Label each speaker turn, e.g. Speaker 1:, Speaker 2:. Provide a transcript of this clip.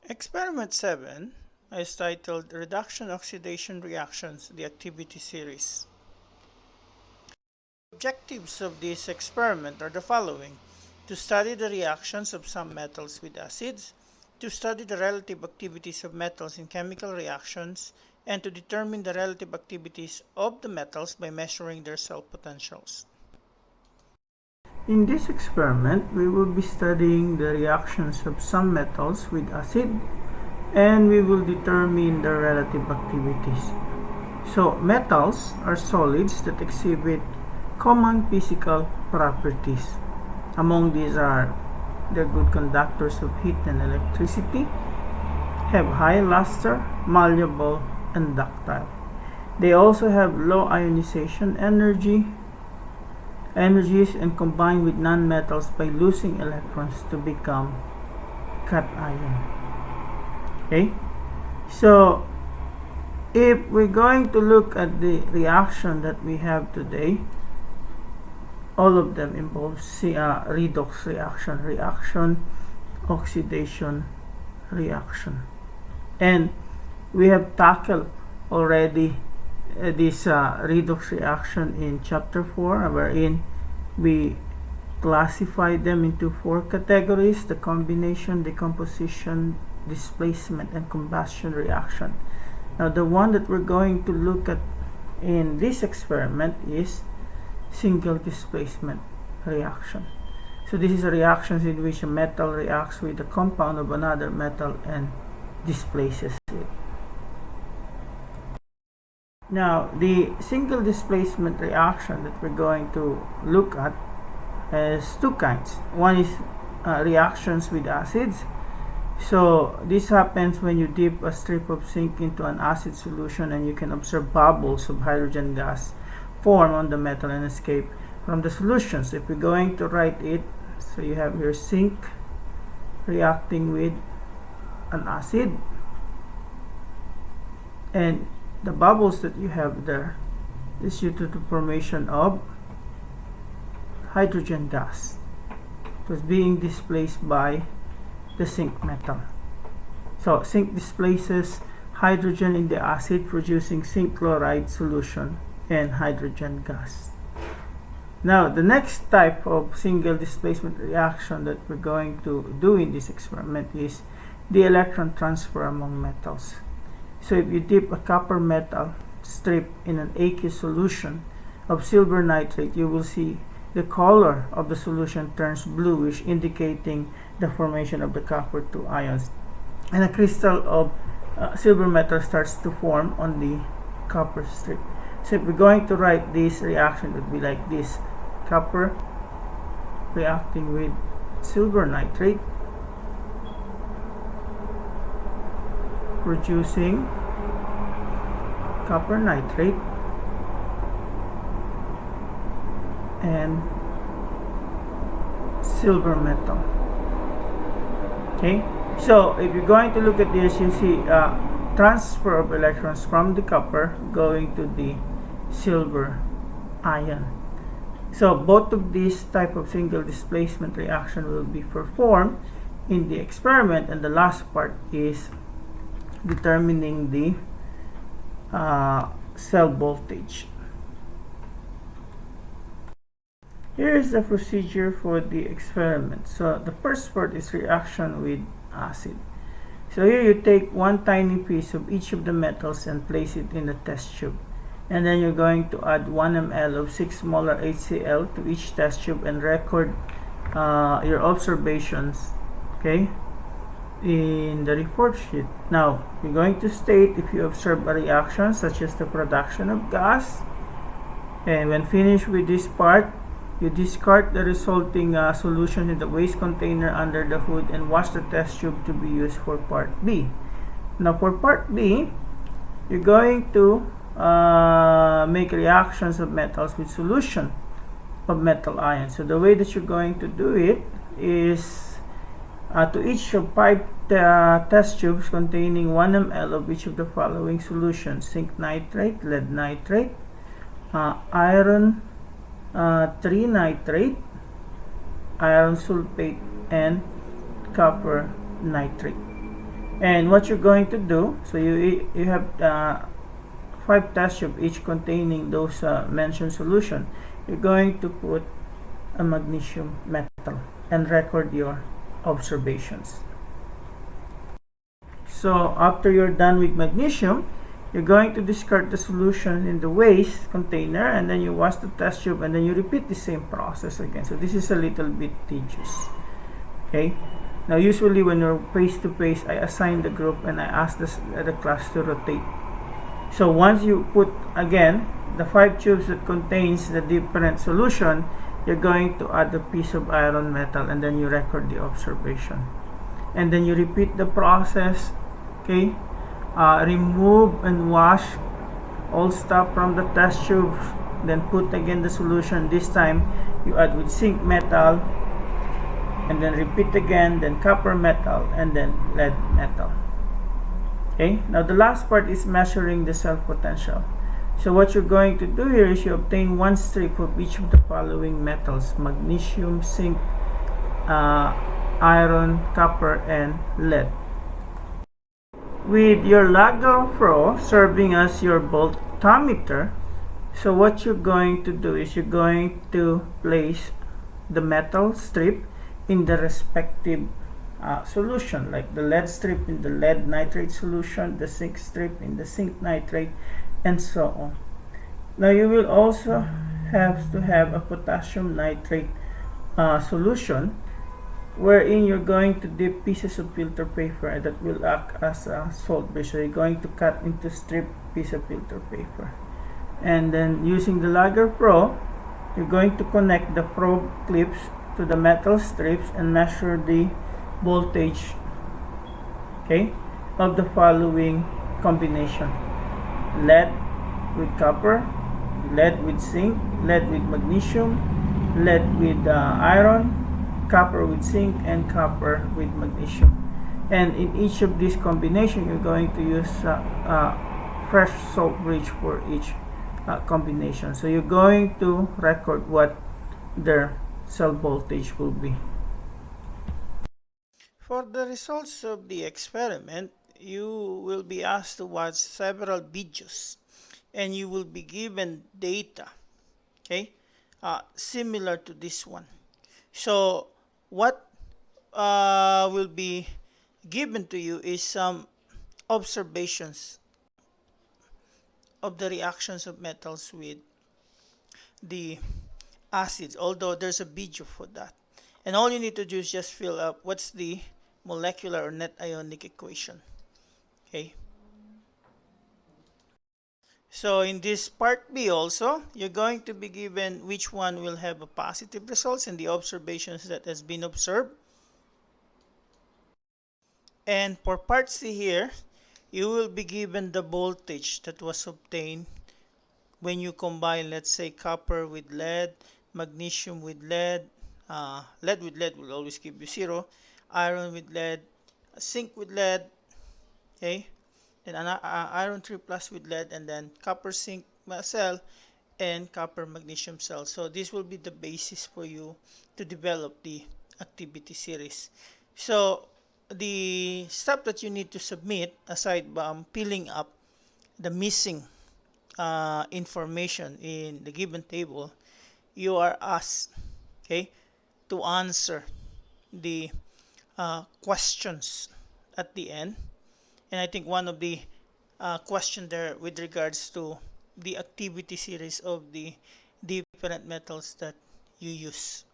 Speaker 1: Experiment 7 is titled Reduction Oxidation Reactions, the Activity Series. Objectives of this experiment are the following: to study the reactions of some metals with acids, to study the relative activities of metals in chemical reactions, and to determine the relative activities of the metals by measuring their cell potentials. In this experiment, we will be studying the reactions of some metals with acid, and we will determine their relative activities. So, metals are solids that exhibit common physical properties. Among these are they're good conductors of heat and electricity, have high luster, malleable, and ductile. They also have low ionization energies and combine with nonmetals by losing electrons to become cation. Okay? So, if we're going to look at the reaction that we have today, all of them involve redox reaction, oxidation reaction. And we have tackled already this redox reaction in chapter 4, wherein we classify them into 4 categories: the combination, decomposition, displacement, and combustion reaction. Now, the one that we're going to look at in this experiment is single displacement reaction. So this is a reaction in which a metal reacts with a compound of another metal and displaces it. Now, the single displacement reaction that we're going to look at has two kinds. One is reactions with acids. So this happens when you dip a strip of zinc into an acid solution, and you can observe bubbles of hydrogen gas form on the metal and escape from the solution. So if we're going to write it, so you have your zinc reacting with an acid, and the bubbles that you have there is due to the formation of hydrogen gas. It was being displaced by the zinc metal. So zinc displaces hydrogen in the acid, producing zinc chloride solution and hydrogen gas. Now, the next type of single displacement reaction that we're going to do in this experiment is the electron transfer among metals. So if you dip a copper metal strip in an aqueous solution of silver nitrate, you will see the color of the solution turns bluish, indicating the formation of the copper 2 ions. And a crystal of silver metal starts to form on the copper strip. So if we're going to write this reaction, it would be like this: copper reacting with silver nitrate, producing copper nitrate and silver metal. Okay, so if you're going to look at this, you see transfer of electrons from the copper going to the silver ion. So both of these type of single displacement reaction will be performed in the experiment, and the last part is determining the cell voltage. Here is the procedure for the experiment. So the first part is reaction with acid. So here you take one tiny piece of each of the metals and place it in the test tube. And then you're going to add 1 ml of 6 molar HCl to each test tube and record your observations, okay, in the report sheet. Now, you're going to state if you observe a reaction such as the production of gas. And when finished with this part, you discard the resulting solution in the waste container under the hood and wash the test tube to be used for part B. Now, for part B, you're going to make reactions of metals with solution of metal ions. So the way that you're going to do it is to each of 5 test tubes containing 1 ml of each of the following solutions: zinc nitrate, lead nitrate, iron 3 nitrate, iron sulfate, and copper nitrate. And what you're going to do, so you have 5 test tubes, each containing those mentioned solution. You're going to put a magnesium metal and record your observations. So after you're done with magnesium, you're going to discard the solution in the waste container, and then you wash the test tube, and then you repeat the same process again. So this is a little bit tedious. Okay. Now usually when you're face to face, I assign the group and I ask the class to rotate. So once you put again the 5 tubes that contains the different solution, you're going to add a piece of iron metal, and then you record the observation. And then you repeat the process. Okay. Remove and wash all stuff from the test tubes, then put again the solution. This time you add with zinc metal, and then repeat again, then copper metal, and then lead metal. Okay, now the last part is measuring the cell potential. So what you're going to do here is you obtain 1 strip of each of the following metals: magnesium, zinc, iron, copper, and lead. With your Lager Pro serving as your voltmeter, so what you're going to do is you're going to place the metal strip in the respective solution, like the lead strip in the lead nitrate solution, the zinc strip in the zinc nitrate, and so on. Now you will also have to have a potassium nitrate solution, wherein you're going to dip pieces of filter paper that will act as a salt bridge. So you're going to cut into strip piece of filter paper, and then using the Lager Pro, you're going to connect the probe clips to the metal strips and measure the voltage, okay, of the following combination: lead with copper, lead with zinc, lead with magnesium, lead with iron, copper with zinc, and copper with magnesium. And in each of these combinations, you're going to use fresh salt bridge for each combination. So you're going to record what their cell voltage will be. For the results of the experiment, you will be asked to watch several videos, and you will be given data, okay, similar to this one. So what will be given to you is some observations of the reactions of metals with the acids, although there's a video for that. And all you need to do is just fill up what's the molecular or net ionic equation. Okay. So in this part B also, you're going to be given which one will have a positive results in the observations that has been observed. And for part C here, you will be given the voltage that was obtained when you combine, let's say, copper with lead, magnesium with lead, lead with lead will always give you 0, iron with lead, zinc with lead, okay, then iron 3 plus with lead, and then copper zinc cell and copper magnesium cell. So this will be the basis for you to develop the activity series. So the step that you need to submit, aside from filling up the missing information in the given table, you are asked, okay, to answer the questions at the end. And I think one of the question there with regards to the activity series of the different metals that you use.